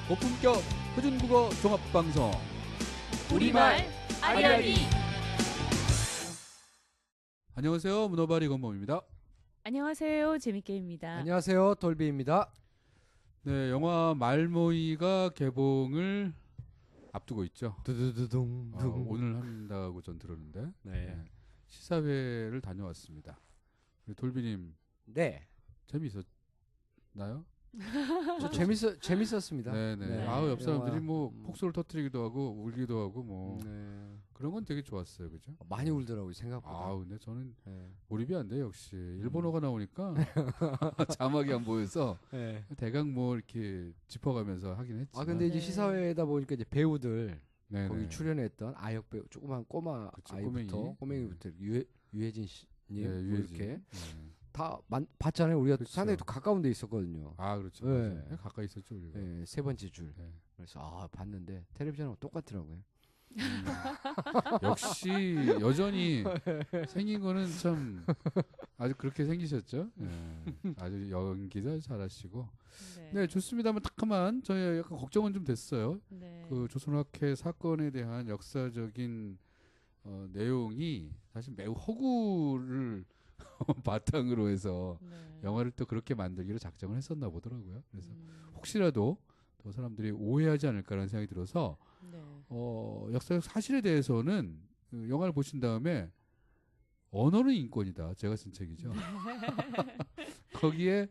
고품격 표준국어 종합방송 우리말 아리아리. 안녕하세요. 문어발이 건범입니다. 안녕하세요. 재밌게입니다. 안녕하세요. 돌비입니다. 네, 영화 말모이가 개봉을 앞두고 있죠. 두두두둥. 오늘 한다고 전 들었는데 네. 시사회를 다녀왔습니다. 우리 돌비님 네. 재미있었나요? 저 재밌었습니다. 네네. 네. 아우 옆 사람들이 영화, 뭐 폭소를 터뜨리기도 하고 울기도 하고 뭐 네. 그런 건 되게 좋았어요, 그죠? 많이 울더라고요, 생각보다. 아, 근데 저는 네. 몰입이 안 돼. 역시 일본어가 나오니까 자막이 안 보여서 네. 대강 뭐 이렇게 짚어가면서 하긴 했지. 아 근데 이제 네. 시사회다 보니까 이제 배우들 네네. 거기 출연했던 아역 배우 조그만 꼬마 그치, 아이부터 꼬맹이. 꼬맹이부터 유해진 씨님 네, 뭐 유해진. 이렇게 네. 다 봤잖아요. 우리가 그쵸. 상당히 또 가까운 데 있었거든요. 아 그렇죠. 네. 맞아요. 가까이 있었죠 우리가. 네, 세 번째 줄. 네. 그래서 봤는데 텔레비전하고 똑같더라고요. 역시 여전히 생긴 거는 참 아주 그렇게 생기셨죠. 네. 아주 연기도 잘하시고. 네, 좋습니다만 탁하만 저희 약간 걱정은 좀 됐어요. 네. 그 조선학회 사건에 대한 역사적인 내용이 사실 매우 허구를 바탕으로 해서 네. 영화를 또 그렇게 만들기로 작정을 했었나 보더라고요. 그래서 음, 혹시라도 더 사람들이 오해하지 않을까라는 생각이 들어서 네. 역사적 사실에 대해서는 그 영화를 보신 다음에 언어는 인권이다. 제가 쓴 책이죠. 거기에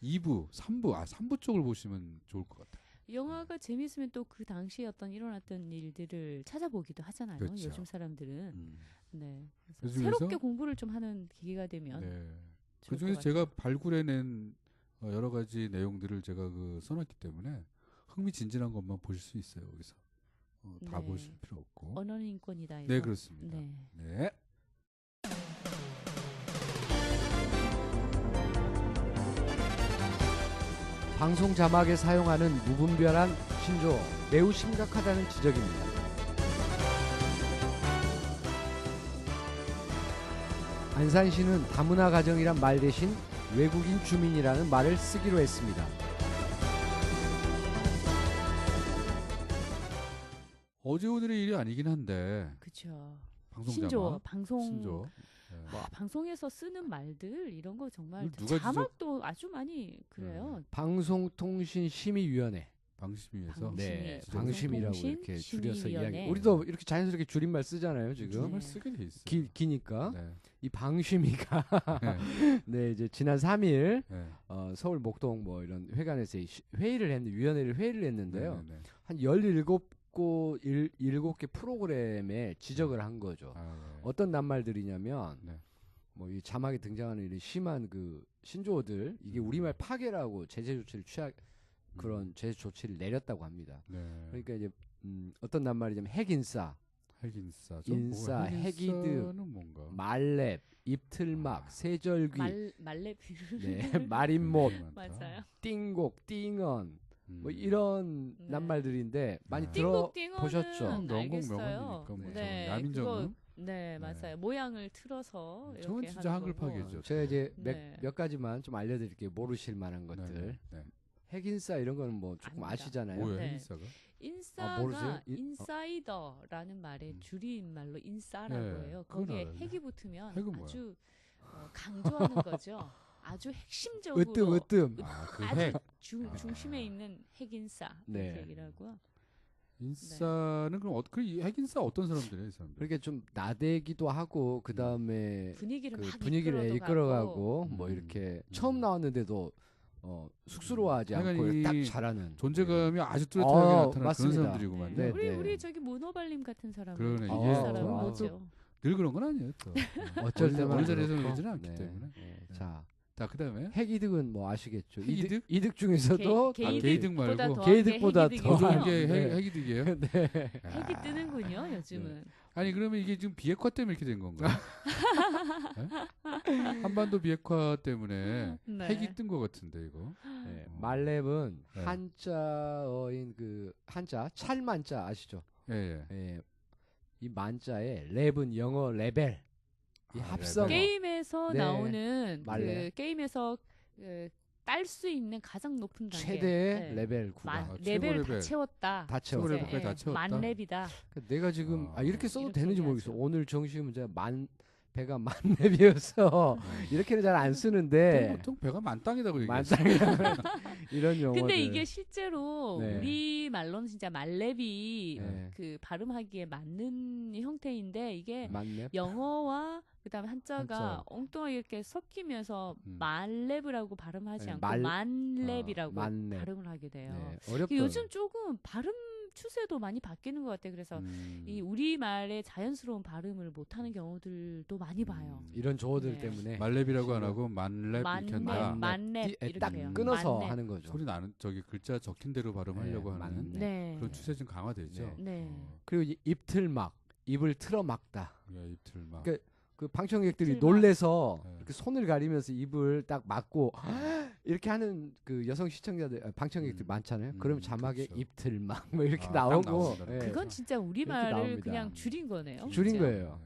2부, 3부 쪽을 보시면 좋을 것 같아요. 영화가 재밌으면 또 그 당시에 어떤 일어났던 일들을 찾아보기도 하잖아요. 그렇죠. 요즘 사람들은. 음. 네. 그 그래서 중에서 새롭게 공부를 좀 하는 기회가 되면 네. 좋을 그 중에서 것 제가 같아요. 발굴해낸 여러 가지 내용들을 제가 써놨기 때문에 흥미진진한 것만 보실 수 있어요. 여기서 다 네. 보실 필요 없고. 언어는 인권이다. 네, 이거. 그렇습니다. 네. 네. 방송 자막에 사용하는 무분별한 신조어 매우 심각하다는 지적입니다. 안산시는 다문화 가정이란 말 대신 외국인 주민이라는 말을 쓰기로 했습니다. 어제 오늘의 일이 아니긴 한데 그렇죠. 방송 신조 자막, 방송 신조. 네. 와, 방송에서 쓰는 말들 이런 거 정말 이걸 누가 자막도 아주 많이 그래요. 방송통신심의위원회. 방심위에서 방심위. 네, 진짜 방심이라고 방송통신 이렇게 줄여서 심의위원회. 이야기. 우리도 이렇게 자연스럽게 줄임말 쓰잖아요, 지금. 정말 네. 쓰게 돼 있어요. 기니까 네. 이 방심위가 네. 네 이제 지난 3일 네. 서울 목동 뭐 이런 회관에서 회의를 했는데 위원회를 회의를 했는데요. 네, 네, 네. 한 17개 프로그램에 지적을 한 거죠. 아, 네. 어떤 낱말들이냐면 네. 뭐 이 자막에 등장하는 이런 심한 그 신조어들 이게 우리말 파괴라고 제재 조치를 그런 제재 조치를 내렸다고 합니다. 네. 그러니까 이제 어떤 낱말이냐면 핵인싸, 핵인싸죠. 인싸, 해기드, 핵인싸는 뭔가 말렙, 입틀막, 세절귀, 말렙 네, 말인못, 맞아요. 띵곡, 띵언 뭐 음. 이런 네. 낱말들인데 많이 네. 들어보셨죠? 띵곡띵어는 명곡 알겠어요. 명언이니까 뭐 네, 야민정음. 네, 맞아요. 모양을 틀어서 이렇게 저건 진짜 하는 한글 거고. 파괴죠. 제가 이제 네. 몇 가지만 좀 알려드릴게요. 모르실 만한 네, 것들. 네. 핵인싸 이런 거는 뭐 조금 압니다. 아시잖아요. 뭐예요, 네. 핵인싸가? 인싸가 모르세요? 인사이더라는 말의 줄임말로 인싸라고 네, 해요. 그건 거기에 알아요. 핵이 붙으면 핵은 뭐야? 아주 강조하는 거죠. 아주 핵심적으로 으뜸. 아, 그 아주 핵. 중심에 있는 핵인싸 네. 이렇게 얘기라고요. 인싸는 그럼 그 핵인싸 어떤 사람들이에요, 이 사람들? 그렇게 좀 나대기도 하고 그 다음에 분위기를 그 막 분위기를 이끌어가고 뭐 음. 이렇게 처음 나왔는데도 쑥스러워하지 않고 약간 딱 이 잘하는 존재감이 아주 뚜렷하게 나타나는 그런 맞습니다. 사람들이구만. 네, 우리 네. 우리 저기 문어발님 같은 사람은 그러네, 이게 핵인 사람은 저는 뭐죠? 늘 그런 건 아니에요, 또. 어쩔 어느 때만 자리에서는 그렇고. 그러지는 않기 네, 때문에. 네. 네. 자, 자, 그다음에 핵이득은 뭐 아시겠죠? 핵이득? 이득 중에서도 게이득 말고 게이득보다 핵이득이 더 좋은 아, 게 네. 핵이득이에요. 네. 핵이 뜨는군요, 요즘은. 아니 그러면 이게 지금 비핵화 때문에 이렇게 된 건가요? 네? 한반도 비핵화 때문에 네. 핵이 뜬 것 같은데 이거. 네. 말렙은 네. 한자어인 그 한자 찰만자 아시죠? 예, 예. 예. 이 만자에 랩은 영어 레벨. 이 아, 합성. 레벨. 게임에서 네. 나오는 그 말레. 게임에서 그 딸 수 있는 가장 높은 단계. 최대 네. 레벨 구간. 최고 레벨 다 레벨. 채웠다. 다 최고 채웠어. 레벨까지 다 채웠다. 만렙이다. 그러니까 내가 지금 이렇게 써도 이렇게 되는지 얘기하죠. 모르겠어. 오늘 정시 문제 배가 만렙이어서 이렇게는 잘 안 쓰는데 보통 배가 만땅이라고 얘기했어. 만땅이라는 이런 용어들. 근데 이게 실제로 네. 우리 말로는 진짜 만렙이 네. 그 발음하기에 맞는 형태인데 이게 만렙. 영어와 그다음에 한자가 한자. 엉뚱하게 이렇게 섞이면서 음. 만렙이라고 발음하지 네, 않고 만렙이라고 만렙. 발음을 하게 돼요. 네, 어렵다. 요즘 조금 발음 추세도 많이 바뀌는 것 같아요. 그래서 이 우리말의 자연스러운 발음을 못하는 경우들도 많이 봐요. 이런 조어들 네. 때문에 말렙이라고 안 하고 만렙 이렇게 한다. 만렙 띠- 이렇게 딱 해요. 끊어서 만렙. 하는 거죠. 소리 나는 저기 글자 적힌 대로 발음하려고 네, 하는 만렙. 네. 그런 추세 좀 강화되죠. 네. 네. 그리고 입틀막, 입을 틀어 막다. 입틀 막. 그러니까 그 방청객들이 입틀막. 놀래서 네. 이렇게 손을 가리면서 입을 딱 막고 이렇게 하는 그 여성 시청자들, 방청객들 많잖아요. 그럼 자막에 그렇죠. 입틀막 뭐 이렇게 딱 나오고 나옵니다. 예. 그건 진짜 우리말을 나옵니다. 그냥 줄인 거네요. 줄인 진짜. 거예요.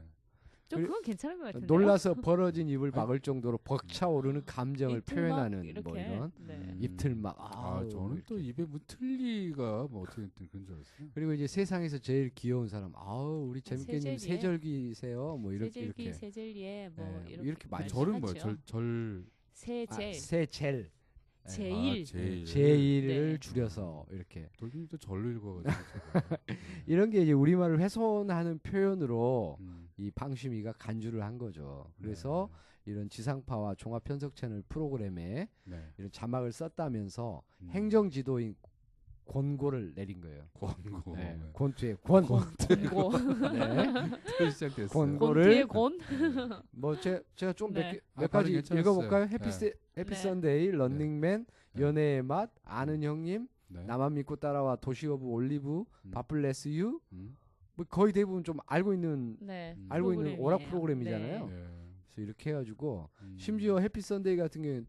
좀 그건 괜찮은 것 같은데. 놀라서 벌어진 입을 막을 정도로 벅차오르는 감정을 표현하는 이렇게. 뭐 이런 네. 입틀막. 저는 또 입에 뭐 틀리가 뭐 어떻게 그런 줄 알았어요. 그리고 이제 세상에서 제일 귀여운 사람. 우리 재밌게님 세젤리에. 세절기세요. 뭐 이렇게 세젤기, 이렇게. 세젤리에 뭐 네, 이렇게, 이렇게 많이 절은 뭐예요? 말씀하죠. 절 세젤, 세젤. 제일. 제일. 제일을 네. 줄여서 이렇게. 돌림도 절로 읽어가지고. 이런 게 이제 우리말을 훼손하는 표현으로 음. 이 방심이가 간주를 한 거죠. 그래서 이런 지상파와 종합 편성 채널 프로그램에 네. 이런 자막을 썼다면서 음. 행정지도인 권고를 내린 거예요. 권고. 네. 네. 권투의 권. 권고. 네. 또 시작됐어요. 권고를 권투의 권. 뭐 제가 좀 몇 네. 몇 발음 가지 괜찮았어요. 읽어볼까요? 네. 해피 선데이, 런닝맨, 네. 연애의 맛, 아는 형님, 네. 나만 믿고 따라와, 도시 오브 올리브, 음. 바플레스 유, 음. 뭐 거의 대부분 좀 알고 있는 네. 알고 있는 프로그램이에요. 오락 프로그램이잖아요. 네. 예. 그래서 이렇게 해가지고 음. 심지어 해피 선데이 같은 경우는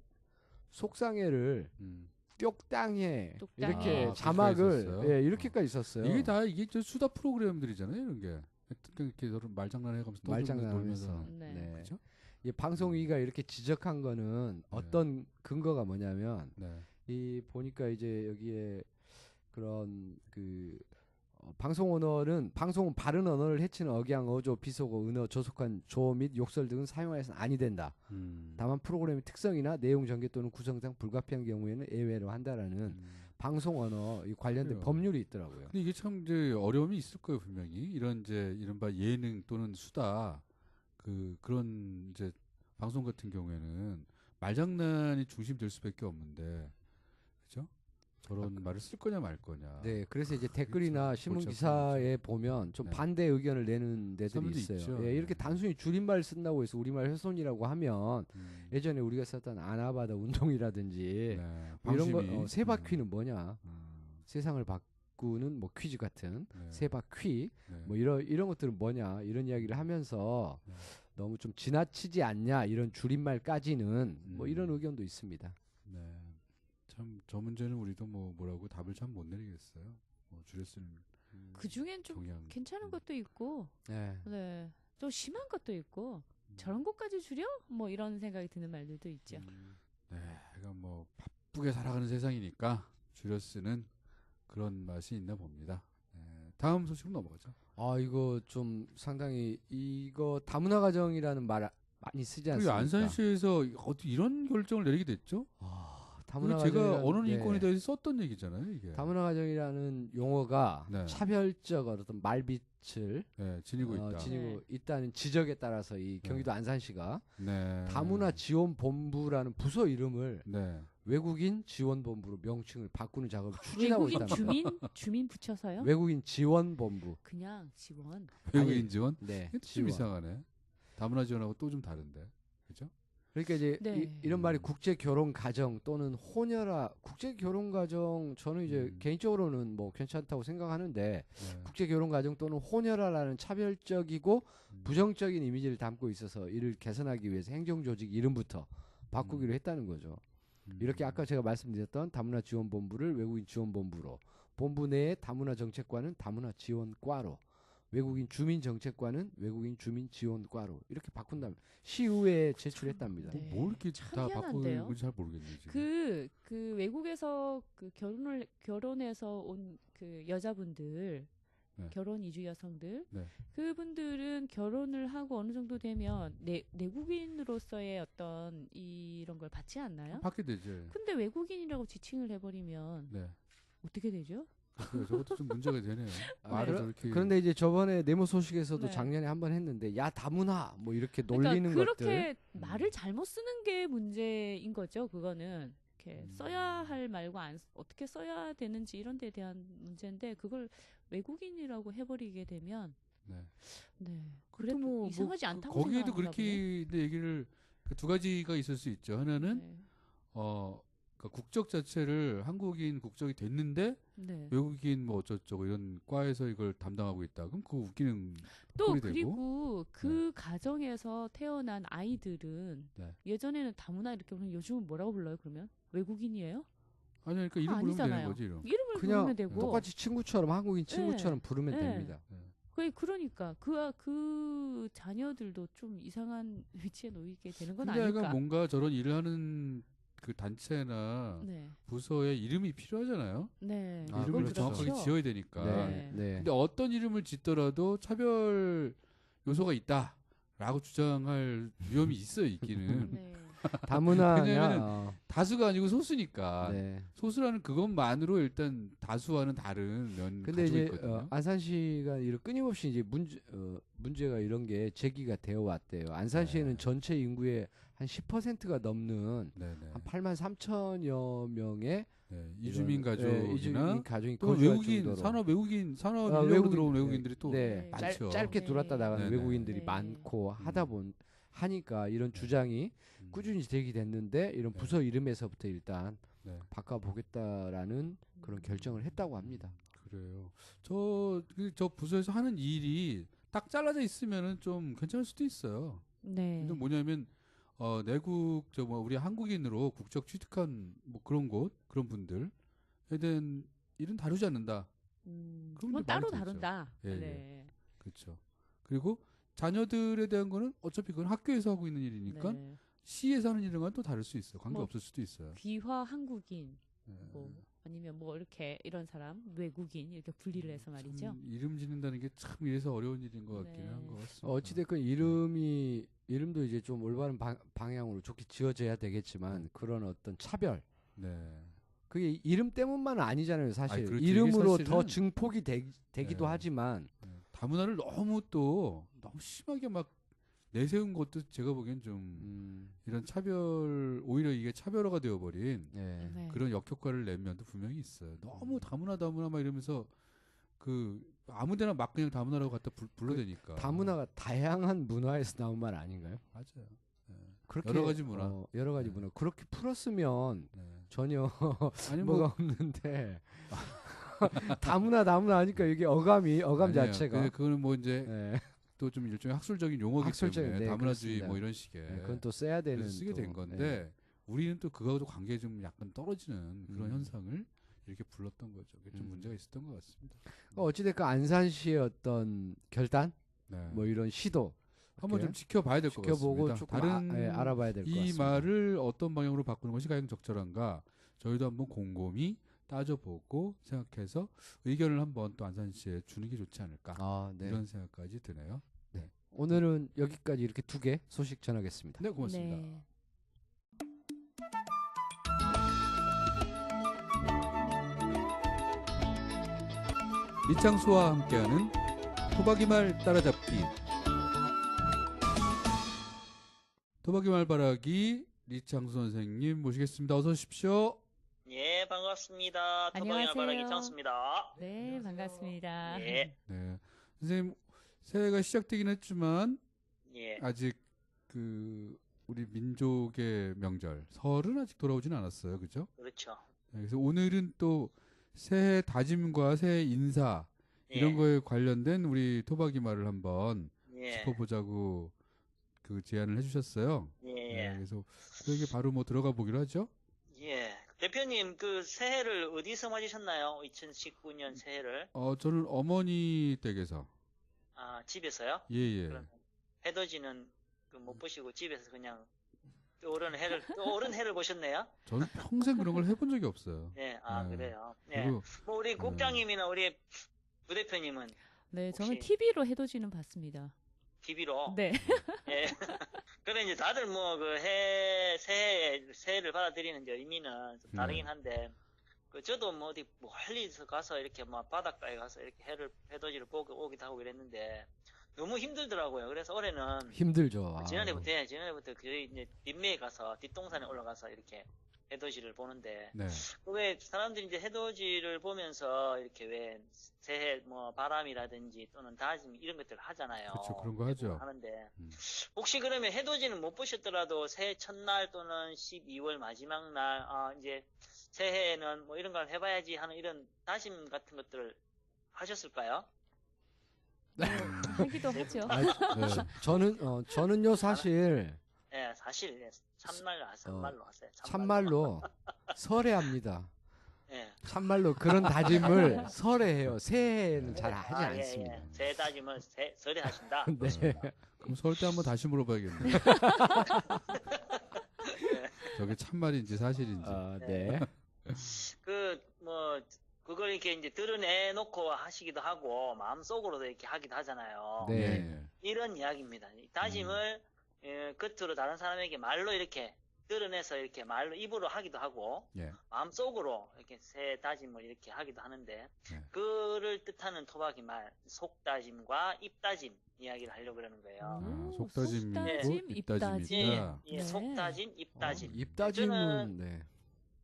속상해를 음. 똑땅해 똑땅해. 이렇게 아, 자막을 그렇게 있었어요? 이렇게까지 있었어요. 이게 저 수다 프로그램들이잖아요, 이런 게. 이렇게 서로 말장난해가면서 말장난하면서. 떠들면서 네. 네. 그렇죠? 이 방송위가 이렇게 지적한 거는 어떤 근거가 뭐냐면 네. 이 보니까 이제 여기에 그런 그 방송 언어는 방송은 바른 언어를 해치는 억양, 어조, 비속어, 은어, 조속한 조 및 욕설 등은 사용해서는 아니 된다. 다만 프로그램의 특성이나 내용 전개 또는 구성상 불가피한 경우에는 예외로 한다라는 방송 언어 이 관련된 그래요. 법률이 있더라고요. 근데 이게 참 이제 어려움이 있을 거예요, 분명히. 이런 이제 이른바 예능 또는 수다 그런 이제 방송 같은 경우에는 말장난이 중심될 수밖에 없는데, 그죠? 저런 말을 쓸 거냐 말 거냐. 네, 그래서 이제 그게 댓글이나 참 신문 골치 기사에 보면 좀 네. 반대 의견을 내는 데들이 사람도 있어요. 있죠. 예, 이렇게 단순히 줄임말 쓴다고 해서 우리말 훼손이라고 하면 음. 예전에 우리가 썼던 아나바다 운동이라든지 네. 뭐 이런 방심이. 거 세 바퀴는 뭐냐? 음. 세상을 바꾸는 뭐 퀴즈 같은 네. 세 바퀴 네. 뭐 이런 것들은 뭐냐 이런 이야기를 하면서 네. 너무 좀 지나치지 않냐 이런 줄임말까지는 뭐 이런 음. 의견도 있습니다. 네. 참 저 문제는 우리도 뭐라고 답을 참 못 내리겠어요. 뭐 줄였을 그 중엔 좀 경향. 괜찮은 것도 있고, 네. 네. 좀 심한 것도 있고, 저런 것까지 줄여? 뭐 이런 생각이 드는 말들도 있죠. 네, 그러니까 뭐 바쁘게 살아가는 세상이니까 줄여 쓰는 그런 맛이 있나 봅니다. 네, 다음 소식으로 넘어가죠. 이거 좀 상당히 이거 다문화 가정이라는 말 많이 쓰지 그리고 않습니까? 안산시에서 어떻게 이런 결정을 내리게 됐죠? 다문화 그게 제가 가정이라는- 언론 네. 인권에 대해서 썼던 얘기잖아요, 이게. 다문화 가정이라는 용어가 네. 차별적 어떤 말빛을 네, 지니고 있다. 지니고 네. 있다는 지적에 따라서 이 경기도 안산시가 네. 다문화 지원본부라는 부서 이름을 네. 외국인 지원본부로 명칭을 바꾸는 작업을 추진하고 외국인 있답니다. 주민 붙여서요? 외국인 지원본부. 그냥 지원. 외국인 지원? 네. 이게 좀 이상하네. 다문화 지원하고 또 좀 다른데, 그죠? 그러니까 이제 네. 이런 말이 국제 결혼 가정 또는 혼혈아 국제 결혼 가정 저는 이제 개인적으로는 뭐 괜찮다고 생각하는데 네. 국제 결혼 가정 또는 혼혈아라는 차별적이고 부정적인 이미지를 담고 있어서 이를 개선하기 위해서 행정조직 이름부터 바꾸기로 했다는 거죠. 이렇게 아까 제가 말씀드렸던 다문화 지원본부를 외국인 지원본부로, 본부 내의 다문화 정책과는 다문화 지원과로, 외국인 주민 정책과는 외국인 주민 지원과로 이렇게 바꾼 다음에 시의회에 제출했답니다. 네. 뭘 이렇게 참 다 희한한데요? 바꾸는지 잘 모르겠네요. 지금. 그 외국에서 그 결혼해서 온 그 여자분들, 네. 결혼 이주 여성들, 네. 그분들은 결혼을 하고 어느 정도 되면 내국인으로서의 어떤 이런 걸 받지 않나요? 받게 되죠. 근데 외국인이라고 지칭을 해버리면 네. 어떻게 되죠? 그래서 저것도 좀 문제가 되네요. 말을 저렇게. 그런데 이제 저번에 네모 소식에서도 네. 작년에 한번 했는데 야 다문화 뭐 이렇게 그러니까 놀리는 그렇게 것들. 말을 잘못 쓰는 게 문제인 거죠. 그거는 이렇게 써야 할 말과 어떻게 써야 되는지 이런 데에 대한 문제인데 그걸 외국인이라고 해버리게 되면 네. 네. 그래도 그래도 이상하지 않다고 거기에도 생각하나 그렇게 얘기를 두 가지가 있을 수 있죠. 하나는 네. 그러니까 국적 자체를 한국인 국적이 됐는데 네. 외국인 뭐 어쩌고 이런 과에서 이걸 담당하고 있다. 그럼 그거 웃기는 또 꼴이 되고. 그리고 그 가정에서 태어난 아이들은 네. 예전에는 다문화 이렇게 부르면 요즘은 뭐라고 불러요? 그러면 외국인이에요? 아니 그러니까 이름 부르면 되는 아니잖아요. 거지 이름. 이름을 그냥 부르면 되고 똑같이 친구처럼 한국인 친구처럼 부르면 네. 됩니다. 그러니까 그 자녀들도 좀 이상한 위치에 놓이게 되는 건 근데 아닐까? 뭔가 저런 일을 하는 그 단체나 네. 부서에 이름이 필요하잖아요. 네. 아, 이름을 그렇죠. 정확하게 지어야 되니까. 네. 네. 근데 어떤 이름을 짓더라도 차별 요소가 있다라고 주장할 위험이 있어요, 있기는. 네. 다문화냐? 왜냐면은 다수가 아니고 소수니까. 네. 소수라는 그것만으로 일단 다수와는 다른 면 근데 가지고 이제 있거든요. 안산시가 이런 끊임없이 이제 문제가 이런 게 제기가 되어 왔대요. 안산시에는 네. 전체 인구의 한 10%가 넘는 네네. 한 8만 3천여 명의 네. 이주민 이런, 가족이나 이주민 가족이 또 거주할 외국인 정도로. 산업 인력으로 외국인, 들어온 네. 외국인들이 또 네. 많죠. 짧게 네. 들어왔다 나가는 네네. 외국인들이 네. 많고 하니까 이런 네. 주장이 음. 꾸준히 제기됐는데 이런 네. 부서 이름에서부터 일단 네. 바꿔보겠다라는 그런 결정을 했다고 합니다. 그래요. 저 부서에서 하는 일이 딱 잘라져 있으면은 좀 괜찮을 수도 있어요. 네. 근데 뭐냐면 내국 우리 한국인으로 국적 취득한 뭐 그런 그런 분들에 대한 일은 다루지 않는다. 그럼 그건 이제 따로 말이 되죠. 다룬다. 예, 예. 네. 그렇죠. 그리고 자녀들에 대한 거는 어차피 그건 학교에서 하고 있는 일이니까 네. 시에서 하는 일과는 또 다를 수 있어요. 관계 뭐 없을 수도 있어요. 귀화 한국인 예. 뭐 아니면 뭐 이렇게 이런 사람 외국인 이렇게 분리를 해서 말이죠. 참 이름 짓는다는 게 참 이래서 어려운 일인 것 같기는 네. 한 것 같습니다. 어찌됐건 이름도 이제 좀 올바른 방향으로 좋게 지어져야 되겠지만 그런 어떤 차별 네. 그게 이름 때문만은 아니잖아요 사실. 아니, 그렇죠. 이름으로 이게 더 사실은- 증폭이 되기도 네. 하지만 네. 다문화를 너무 심하게 막 내세운 것도 제가 보기엔 좀 이런 오히려 이게 차별화가 되어버린 예. 네. 그런 역효과를 낸 면도 분명히 있어요. 너무 다문화 막 이러면서 아무데나 막 그냥 다문화라고 갖다 불러대니까. 다문화가 다양한 문화에서 나온 말 아닌가요? 맞아요. 네. 그렇게 여러 가지 문화. 여러 가지 네. 문화 그렇게 풀었으면 네. 전혀 아니 뭐가 없는데 다문화 하니까 이게 어감 아니에요. 자체가 그거는 뭐 이제 예. 또 좀 일종의 학술적인 용어기 학술적인, 때문에 네, 다문화주의 그렇습니다. 뭐 이런 식의 예, 그건 또 써야 되는 그래서 쓰게 또, 된 건데 우리는 또 그거하고도 관계가 좀 약간 떨어지는 그런 현상을 이렇게 불렀던 거죠. 그게 좀 문제가 있었던 것 같습니다. 어찌됐건 안산시의 어떤 결단 네. 뭐 이런 시도 한번 좀 이렇게 지켜봐야 될 것 지켜보고 같습니다. 조금 다른 알아봐야 될 것 이 같습니다. 말을 어떤 방향으로 바꾸는 것이 가장 적절한가 저희도 한번 곰곰이 따져보고 생각해서 의견을 한번 또 안산시에 주는 게 좋지 않을까 네. 이런 생각까지 드네요. 오늘은 여기까지 이렇게 2개 소식 전하겠습니다. 네, 고맙습니다. 네. 이창수와 함께하는 토박이 말 따라잡기. 토박이 말바라기 리창수 선생님 모시겠습니다. 어서 오십시오. 예, 반갑습니다. 안녕하세요. 토박이 말바라기 창수입니다. 네, 반갑습니다. 예, 네, 선생님 새해가 시작되긴 했지만 예. 아직 우리 민족의 명절 설은 아직 돌아오진 않았어요, 그죠? 그렇죠. 네, 그래서 오늘은 또 새해 다짐과 새해 인사 예, 이런 거에 관련된 우리 토박이 말을 한번 예, 짚어보자고 제안을 해주셨어요. 예, 네, 그래서 그게 바로 뭐 들어가 보기로 하죠. 예. 대표님, 그 새해를 어디서 맞으셨나요? 2019년 새해를? 저는 어머니 댁에서 아, 집에서요? 예, 예. 그럼 해돋이는 그 못 보시고 집에서 그냥 떠오른 해를 보셨네요? 저는 평생 그런 걸 해본 적이 없어요. 예, 아, 네. 그래요. 예. 그리고 뭐 우리 국장님이나 우리 부대표님은 네, 저는 혹시- TV로 해돋이는 봤습니다. TV로. 네. 예. 그래 이제 다들 뭐 그 새해를 받아들이는 이제 의미는 좀 다르긴 한데 그 저도 뭐 어디 멀리서 가서 이렇게 뭐 바닷가에 가서 이렇게 해돋이를 보고 오기도 하고 그랬는데 너무 힘들더라고요. 그래서 올해는 힘들죠. 아. 지난해부터 저희 이제 뒷매에 가서 뒷동산에 올라가서 이렇게 해돋이를 보는데 네. 왜 사람들이 이제 해돋이를 보면서 이렇게 왜 새해 뭐 바람이라든지 또는 다짐 이런 것들을 하잖아요. 그렇죠. 그런 거 하죠. 하는데 음. 혹시 그러면 해돋이는 못 보셨더라도 새해 첫날 또는 12월 마지막 날 이제 새해에는 뭐 이런 걸 해봐야지 하는 이런 다짐 같은 것들을 하셨을까요? 하기도 하죠. 아, 네. 저는요 사실 예, 사실 참말로 하세요. 참말로 설해합니다. 예. 참말로 그런 다짐을 설해해요. 새해에는 잘 하지 예, 않습니다. 예. 새해 다짐을 설에 하신다. 네. 그럼 서울 때 한번 다시 물어봐야겠네요. 저게 참말인지 사실인지. 아, 네. 그걸 이렇게 이제 드러내놓고 하시기도 하고, 마음속으로도 이렇게 하기도 하잖아요. 네. 예. 이런 이야기입니다. 이 다짐을, 겉으로 다른 사람에게 말로 이렇게 드러내서 이렇게 말로 입으로 하기도 하고, 예. 마음속으로 이렇게 새 다짐을 이렇게 하기도 하는데, 네. 그를 뜻하는 토박이 말, 속다짐과 입다짐 이야기를 하려고 그러는 거예요. 오, 속다짐이 속다짐, 있고 입다짐이 예, 있다. 예, 네. 속다짐, 입다짐. 입다짐은 네.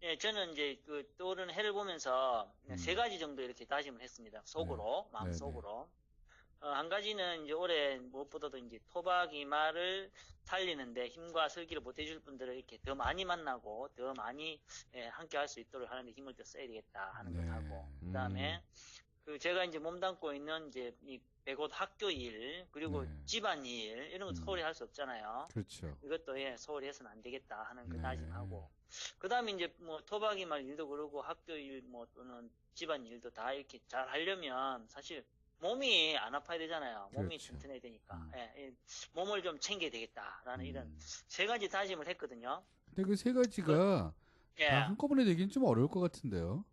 예, 저는 이제 그 떠오르는 해를 보면서 음. 세 가지 정도 이렇게 다짐을 했습니다. 속으로, 마음 네, 속으로. 한 가지는 이제 올해 무엇보다도 이제 토박이 말을 살리는데 힘과 설기를 보태줄 분들을 이렇게 더 많이 만나고 더 많이 함께 할 수 있도록 하는데 힘을 더 써야 되겠다 하는 네. 것하고 그다음에 그 제가 이제 몸담고 있는 이제 이 백옷 학교 일 그리고 네. 집안 일 이런 거 소홀히 할 수 없잖아요. 그렇죠. 이것도 소홀히 해서는 안 되겠다 하는 그 네. 다짐하고 그다음에 이제 뭐 토박이 말 일도 그러고 학교 일 뭐 또는 집안 일도 다 이렇게 잘 하려면 사실 몸이 안 아파야 되잖아요. 몸이 그렇죠. 튼튼해야 되니까. 음. 이 몸을 좀 챙겨야 되겠다라는 이런 음. 세 가지 다짐을 했거든요. 근데 그 세 가지가 예. 다 한꺼번에 되긴 좀 어려울 것 같은데요.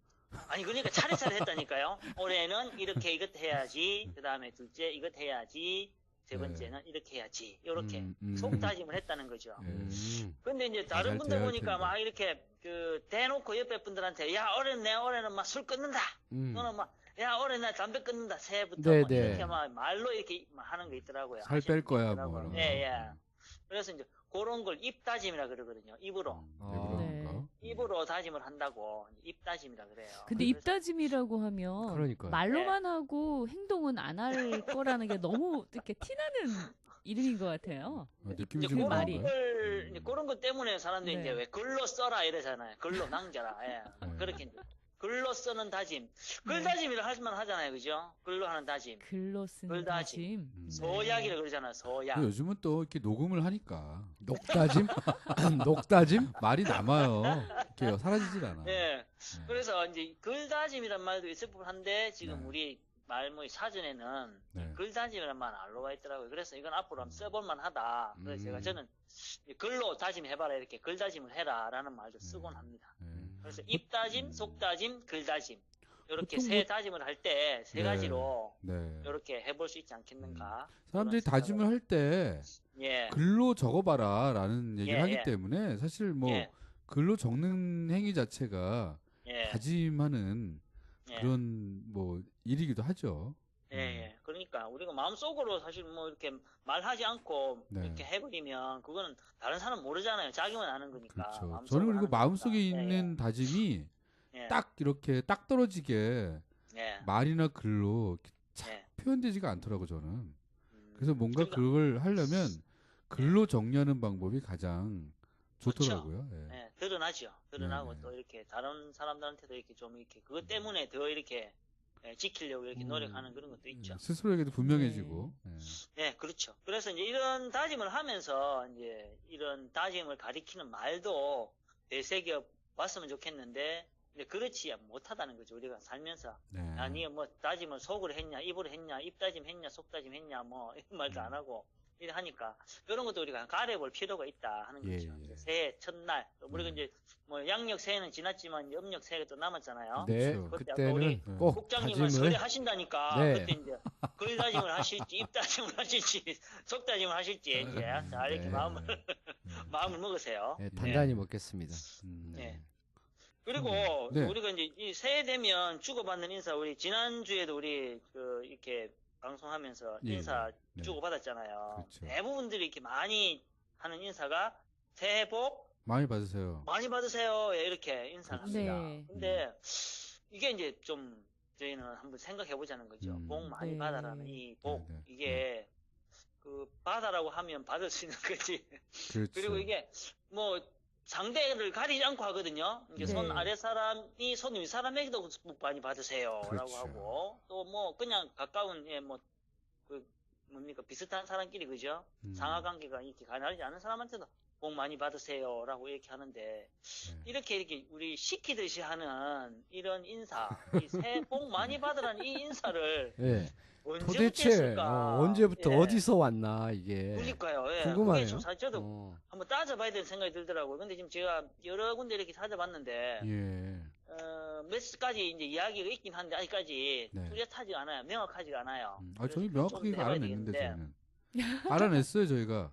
아니 그러니까 차례차례 했다니까요. 올해는 이렇게 이것 해야지. 그다음에 둘째 이것 해야지. 세 번째는 이렇게 해야지. 이렇게 속 다짐을 했다는 거죠. 예. 근데 이제 잘 다른 분들 돼야 할 보니까 텐데. 막 이렇게 그 대놓고 옆에 분들한테 야 올해는 막 술 끊는다. 너는 막 야 올해 나 담배 끊는다. 새해부터 네, 뭐 네. 이렇게 막 말로 이렇게 막 하는 거 있더라고요. 살 뺄 거야 하시는 뭐. 분이 이런 있더라고요. 예, 거. 예. 그래서 이제 그런 걸 입다짐이라 그러거든요. 입으로. 네, 그런 거. 입으로 다짐을 한다고 입다짐이라 그래요. 근데 그래서 입다짐이라고 하면 그러니까요. 말로만 하고 행동은 안 할 거라는 게 너무 이렇게 티나는 이름인 것 같아요. 느낌이 이제 좀 그런 말이. 그런가요? 이제 그런 것 때문에 사람들이 네. 이제 왜 글로 써라 이러잖아요. 글로 남겨라. 예. 그렇게 이제 글로 쓰는 다짐. 글다짐이라 할만 하잖아요. 그죠? 글로 하는 다짐. 글로 쓰는 글다짐. 다짐. 소약이라 그러잖아요. 소약. 근데 요즘은 또 이렇게 녹음을 하니까 녹다짐? 녹다짐? 말이 남아요. 이렇게 사라지질 않아. 예. 네. 그래서 이제 글다짐이란 말도 있을 법한데 지금 네. 우리 말모의 사전에는 네. 글다짐이란 말 안 올라와 있더라고요. 그래서 이건 앞으로 한번 써볼만 하다. 그래서 저는 글로 다짐해봐라 이렇게 글다짐을 해라라는 말도 쓰곤 합니다. 네. 그래서 입다짐, 속다짐, 글다짐 이렇게 보통 세 뭐- 다짐을 할 때 세 네. 가지로 네. 이렇게 해볼 수 있지 않겠는가? 사람들이 그런 다짐을 할 때 예, 글로 적어봐라라는 얘기를 예, 하기 예. 때문에 사실 뭐 예. 글로 적는 행위 자체가 예, 다짐하는 예. 그런 뭐 일이기도 하죠. 예, 예. 그러니까 우리가 마음속으로 사실 뭐 이렇게 말하지 않고 네. 이렇게 해버리면 그거는 다른 사람 모르잖아요. 자기만 아는 거니까. 그렇죠. 마음속으로 저는 그리고 하는 마음속에 거니까. 있는 다짐이 예, 딱 이렇게 딱 떨어지게 예, 말이나 글로 이렇게 착 예. 표현되지가 않더라고 저는. 그래서 뭔가 그러니까, 그걸 하려면 글로 정리하는 방법이 가장 좋더라고요. 예. 예, 드러나죠. 드러나고 네네. 또 이렇게 다른 사람들한테도 이렇게 좀 이렇게 그것 때문에 더 이렇게 지키려고 이렇게 노력하는 그런 것도 있죠. 스스로에게도 분명해지고. 예. 예, 그렇죠. 그래서 이제 이런 다짐을 하면서 이제 이런 다짐을 가리키는 말도 되새겨 봤으면 좋겠는데 근데 그렇지 못하다는 거죠. 우리가 살면서. 네. 아니 뭐 다짐을 속으로 했냐, 입으로 했냐, 입다짐 했냐, 속다짐 했냐, 뭐 이런 말도 안 하고 이래 하니까 이런 것도 우리가 가려볼 필요가 있다 하는 예, 거죠. 예. 새해 첫날 우리가 이제 뭐 양력 새해는 지났지만 이제 음력 새해가 또 남았잖아요. 네, 그렇죠. 그때 아까 우리 그때는 꼭 국장님은 다짐을 설에 하신다니까 네. 그때 이제 글 다짐을 하실지 입 다짐을 하실지 속 다짐을 하실지 이제 자 이렇게 네. 마음을 먹으세요. 네, 단단히 먹겠습니다. 네. 그리고 네. 우리가 이제 이 새해 되면 주고받는 인사 우리 지난주에도 우리 그 이렇게 방송하면서 예, 인사 네. 주고받았잖아요. 그렇죠. 대부분들이 이렇게 많이 하는 인사가 새해 복 많이 받으세요. 많이 받으세요. 예, 이렇게 인사를 합니다. 네. 근데 이게 이제 좀 저희는 한번 생각해 보자는 거죠. 복 많이 네. 받아라는 이 복 네, 네. 이게 그 받아라고 하면 받을 수 있는 거지. 그렇죠. 그리고 이게 뭐 상대를 가리지 않고 하거든요. 이게 네. 손 아래 사람이 손 위 사람에게도 복 많이 받으세요라고 그렇죠. 하고 또 뭐 그냥 가까운 뭐 그 뭡니까 비슷한 사람끼리 그죠? 상하 관계가 이렇게 가능하지 않은 사람한테도 복 많이 받으세요라고 이렇게 하는데 네. 이렇게 우리 시키듯이 하는 이런 인사, 이 새해 복 많이 받으라는 이 인사를 예. 언제부터 도대체 했을까? 언제부터 예. 어디서 왔나 이게 그러니까요. 예. 궁금하네요. 그게 좀 사실 저도 어. 한번 따져봐야 되는 생각이 들더라고요. 근데 지금 제가 여러 군데 이렇게 찾아봤는데 예. 몇 가지 이제 이야기가 있긴 한데 아직까지 네. 뚜렷하지가 않아요. 명확하지가 않아요. 저희 그래서 명확하게 좀 해봐야 알아냈는데 되겠는데. 저희는 알아냈어요 저희가.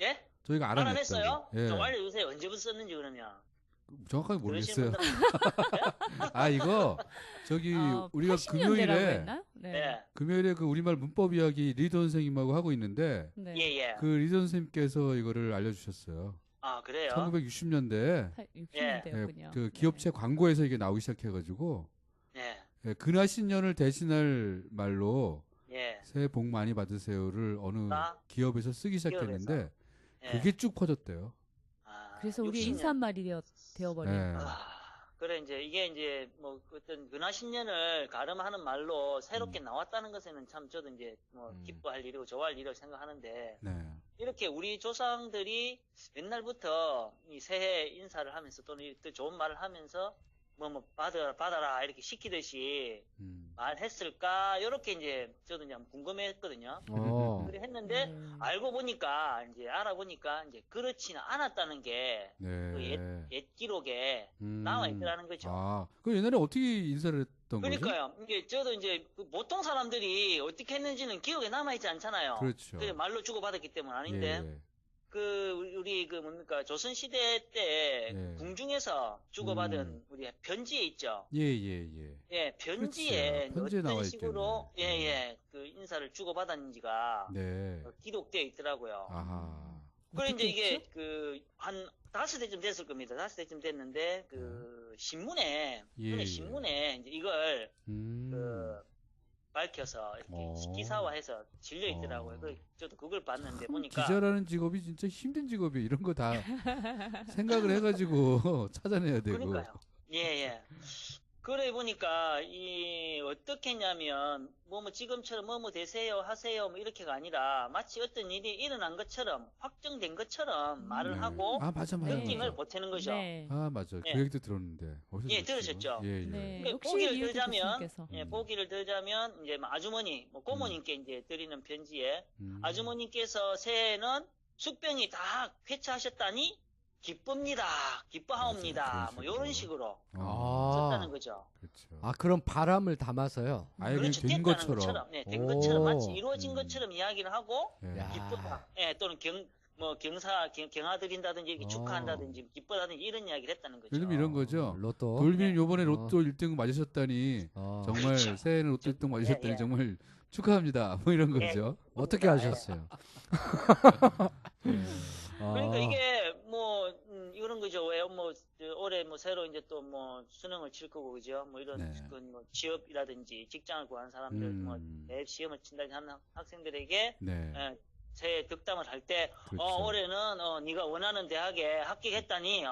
예? 저희가 알아냈어요. 알아냈어요? 예. 좀 알려주세요. 언제부터 썼는지 그러면. 정확하게 들으시는 모르겠어요. 분들은 이거 저기 우리가 80년대라고 금요일에 했나요? 네. 예. 금요일에 그 우리말 문법 이야기 리더 선생님하고 하고 있는데 네. 예, 예. 그 리더 선생님께서 이거를 알려주셨어요. 아, 그래요? 1960년대에 60년대였군요. 그 기업체 광고에서 이게 나오기 시작해가지고 예. 근하신년을 대신할 말로 예. 새해 복 많이 받으세요를 어느 아? 기업에서 쓰기 시작했는데 예. 그게 쭉 퍼졌대요. 아, 그래서 우리 60년. 인사말이 되어버린. 예. 그래 이제 이게 뭐 어떤 근하신년을 가름하는 말로 새롭게 나왔다는 것에는 참 저도 이제 뭐 기뻐할 일이고 좋아할 일이라고 생각하는데 네. 이렇게 우리 조상들이 옛날부터 이 새해 인사를 하면서 또는 또 좋은 말을 하면서 뭐 받아라 이렇게 시키듯이 말했을까 이렇게 이제 저도 이제 궁금해했거든요. 그래 했는데 알고 보니까 이제 알아보니까 이제 그렇지는 않았다는 게 네. 그 옛 기록에 나와 있더라는 거죠. 그 옛날에 어떻게 인사를 했던 거죠? 그러니까요. 이게 저도 이제 그 보통 사람들이 어떻게 했는지는 기억에 남아 있지 않잖아요. 그렇죠. 그냥 말로 주고받았기 때문 아닌데 예. 그 우리 그 뭡니까 조선 시대 때 예. 궁중에서 주고받은 우리 편지에 있죠. 예. 예, 편지에 그렇죠. 편지에 나와 어떤 식으로 있겠네. 그 인사를 주고받았는지가 네. 기록되어 있더라고요. 아하. 그래 이제 어떻게 이게 했죠? 그 한 5대쯤 됐을 겁니다. 5대쯤 됐는데 그 신문에 예. 신문에 이제 이걸 음. 그 밝혀서 이렇게 기사화해서 질려 있더라고요. 그래서 저도 그걸 봤는데 보니까 기자라는 직업이 진짜 힘든 직업이에요. 이런 거 다 생각을 해가지고 찾아내야 되고. 그러니까요. 예. 그래 보니까 이 어떻게 했냐면 뭐 지금처럼 뭐 되세요 하세요 뭐 이렇게가 아니라 마치 어떤 일이 일어난 것처럼 확정된 것처럼 말을 하고 맞아. 느낌을 보태는 거죠. 네. 맞아. 예. 그 얘기도 들었는데. 어디서 예, 들었지? 들으셨죠? 예. 네. 그러니까 역시 보기를 리우드 들자면 교수님께서. 보기를 들자면 이제 아주머니 고모님께 이제 드리는 편지에 아주머니께서 새해에는 숙변이 다 회차하셨다니 기쁩니다. 기뻐하옵니다. 맞아요. 뭐 그런 이런 식으로. 식으로 썼다는 거죠. 그렇죠. 그런 바람을 담아서요. 아예 그렇죠. 그냥 된 됐다는 것처럼. 네, 된 오. 것처럼 마치 이루어진 것처럼 이야기를 하고 예. 야. 기쁘다. 예, 또는 경하드린다든지 이렇게 축하한다든지 기쁘다든지 이런 이야기를 했다는 거죠. 요즘 이런 거죠. 로또. 돌비는 요번에 로또 1등 맞으셨다니 정말 그렇죠. 새해는 로또 1등 맞으셨다니 예. 정말 축하합니다. 뭐 이런 예. 거죠. 어떻게 하셨어요? 그러니까 이게 뭐 이런 거죠. 왜 뭐 올해 뭐 새로 이제 또 뭐 수능을 칠 거고 그죠? 뭐 이런 네. 그 뭐 취업이라든지 직장을 구하는 사람들 뭐 내 시험을 친다든지 하는 학생들에게 네. 새해 득담을 할 때 그렇죠. 올해는 네가 원하는 대학에 합격했다니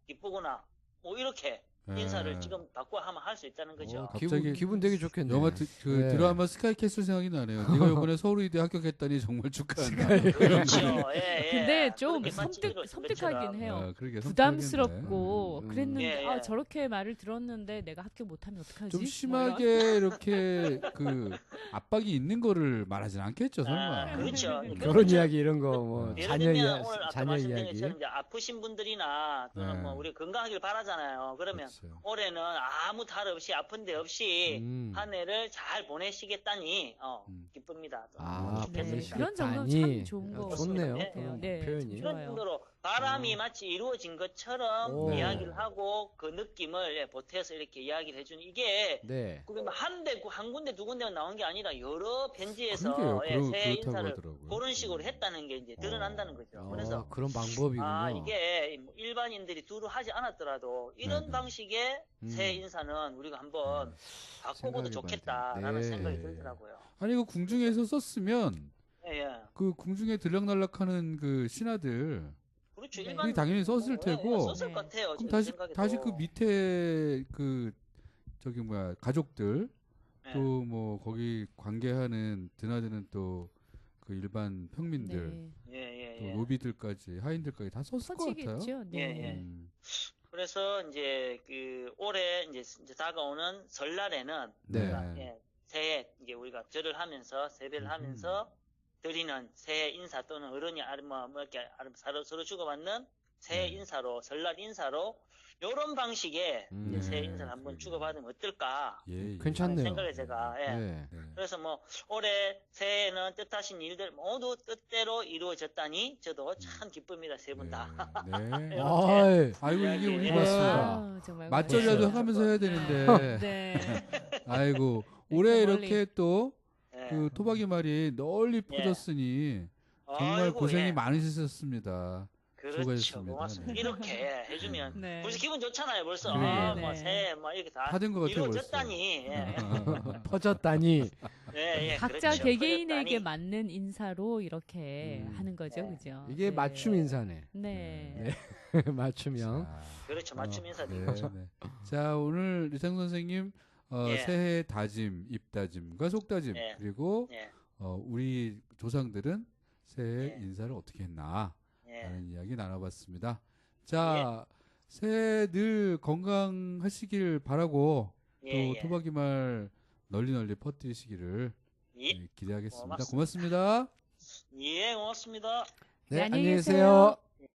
기쁘구나. 뭐 이렇게 인사를 지금 바꿔 하면 할 수 있다는 거죠. 갑자기 기분 되게 좋겠네. 영화 네. 드라마 스카이캐슬 생각이 나네요. 네가 이번에 서울의대 합격했다니 정말 축하한다. 그렇죠. 예, 예. 근데 좀 그렇게 마치기로 섬뜩하긴 해요. 그러게, 부담스럽고 섬뜩하겠네. 그랬는데 예, 예. 아 저렇게 말을 들었는데 내가 합격 못하면 어떡하지? 좀 뭐 심하게 이렇게 그 압박이 있는 거를 말하진 않겠죠, 설마. 아, 그렇죠. 결혼 이야기 이런 거 뭐 예를 자녀 들면 오늘 아까 자녀 말씀드린 이야기. 것처럼 이제 아프신 분들이나 또는 네. 뭐 우리 건강하길 바라잖아요. 그러면 그렇죠. 올해는 아무 탈 없이 아픈 데 없이 음. 한 해를 잘 보내시겠다니 음. 기쁩니다. 또 아, 네, 보내시겠다니. 그런 점은 참 좋은 거 좋네요. 같아요. 그런 네, 표현이. 좀 그런 좋아요. 정도로 바람이 마치 이루어진 것처럼 오. 이야기를 하고 그 느낌을 보태서 이렇게 이야기를 해주는 이게 네. 그게 뭐 한 군데 두 군데만 나온 게 아니라 여러 편지에서 그러게요. 새해 그렇다고 인사를 하더라고요. 그런 식으로 했다는 게 이제 드러난다는 거죠. 그래서 그런 방법이군요. 이게 뭐 일반인들이 두루 하지 않았더라도 이런 네네. 방식의 새해 인사는 우리가 한번 바꿔봐도 생각해봐야 좋겠다라는 돼. 생각이 네. 들더라고요. 아니 그 궁중에서 썼으면 예, 예. 그 궁중에 들락날락하는 그 신하들 그렇죠. 네. 일반 그게 당연히 썼을 테고 썼을 네. 것 같아요. 그럼 제 생각에도. 다시 그 밑에 그 저기 뭐야 가족들 예. 또 뭐 거기 관계하는 드나드는 또 그 일반 평민들 네. 예, 또 예, 예. 노비들까지 하인들까지 다 썼을 것 같아요. 퍼지겠죠. 네. 예, 예. 그래서 이제 그 올해 이제 다가오는 설날에는 네. 예, 새해 이제 우리가 절을 하면서 세배를 하면서 드리는 새해 인사 또는 어른이 뭐 이렇게 서로 주고받는 새해 인사로 설날 인사로 요런 방식의 이제 새해 인사를 한번 주고받으면 어떨까 예, 예. 괜찮네요. 생각을 제가 예. 네. 네. 그래서 뭐 올해 새해에는 뜻하신 일들 모두 뜻대로 이루어졌다니 저도 참 기쁩니다. 세 분 다. 네. 네. 아이, 아이고 이게 예. 우리가 고맙습니다. 아, 정말 맞절이라도 고맙습니다. 하면서 해야 되는데 네. 아이고 올해 멀리. 이렇게 또 예. 그 토박이 말이 널리 퍼졌으니 정말 아이고, 고생이 예. 많으셨습니다. 그렇죠. 수고하셨습니다. 고맙습니다. 네. 이렇게 해주면 네. 벌써 기분 좋잖아요. 벌써 그러게요. 아, 네. 뭐 새해 뭐 이렇게 다 받은 것 같아요, 이루어졌다니. 예. 퍼졌다니. 예, 예, 각자 그렇죠. 개개인에게 퍼졌다니. 맞는 인사로 이렇게 하는 거죠, 네. 그죠? 이게 네. 맞춤 인사네. 네. 맞춤형. 자, 그렇죠. 맞춤 인사도 네, 있죠. 네. 자 오늘 리상 선생님 예. 새해 다짐, 입다짐과 속다짐 예. 그리고 예. 우리 조상들은 새해 예. 인사를 어떻게 했나 예. 라는 이야기 나눠봤습니다. 자 새해 늘 건강하시길 바라고 예, 또 예. 토박이 말 널리 퍼뜨리시기를 예. 기대하겠습니다. 고맙습니다. 고맙습니다. 예, 고맙습니다. 네, 안녕히 안녕히 계세요. 계세요.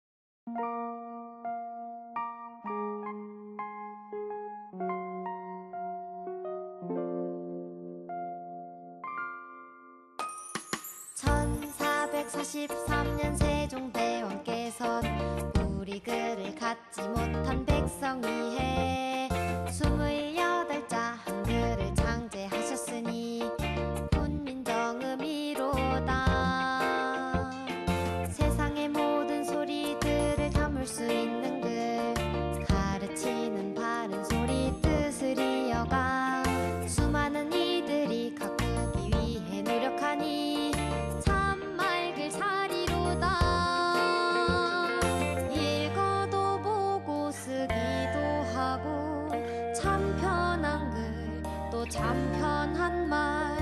(1443년) 세종대왕께서 우리 글을 갖지 못한 백성이 해 28자 한글을 창제하셨으니 훈민정음이로다. 세상의 모든 소리들을 담을 수 있는 글, 가르치는 바른 소리 뜻을 이어가 수많은 이들이 가꾸기 위해 노력하니 참 맑을 사리로다. 읽어도 보고 쓰기도 하고 참 편한 글, 또 참 편한 말,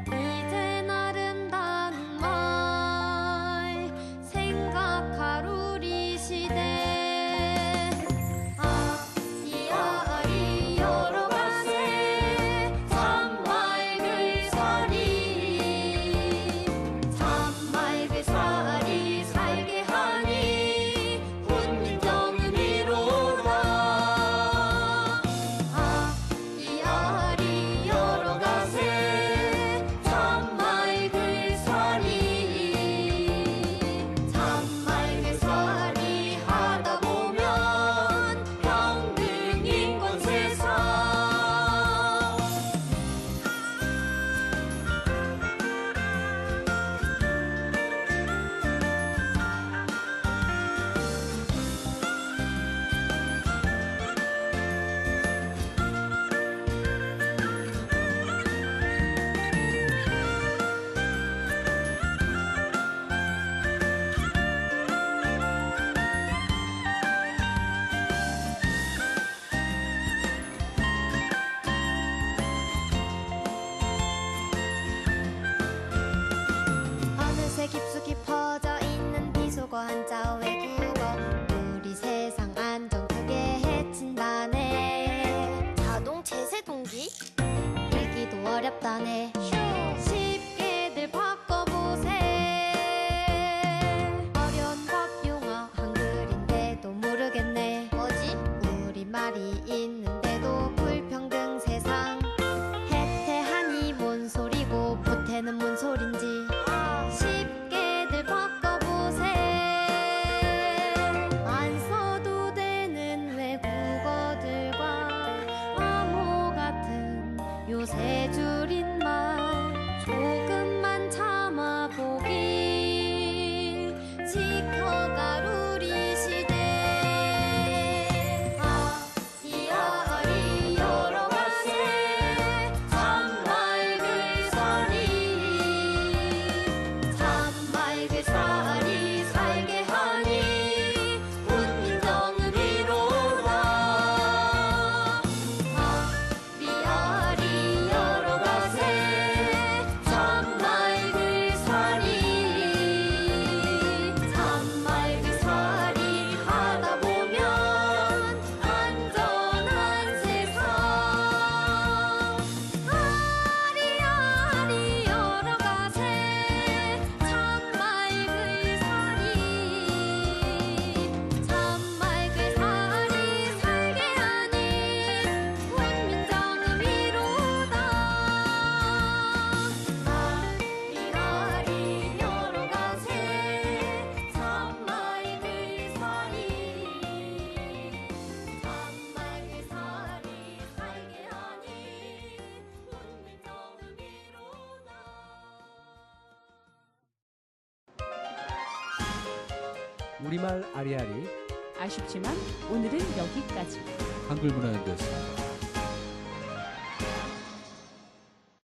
이젠 아름다운 말 생각할 우리 시대. 이아리 여러 가세 참 맑을 사리, 참 맑을 사리 살게 하니 훈민정음이로다. 이아리 여러 우리말 아리아리 아쉽지만 오늘은 여기까지. 한글문화연대였습니다.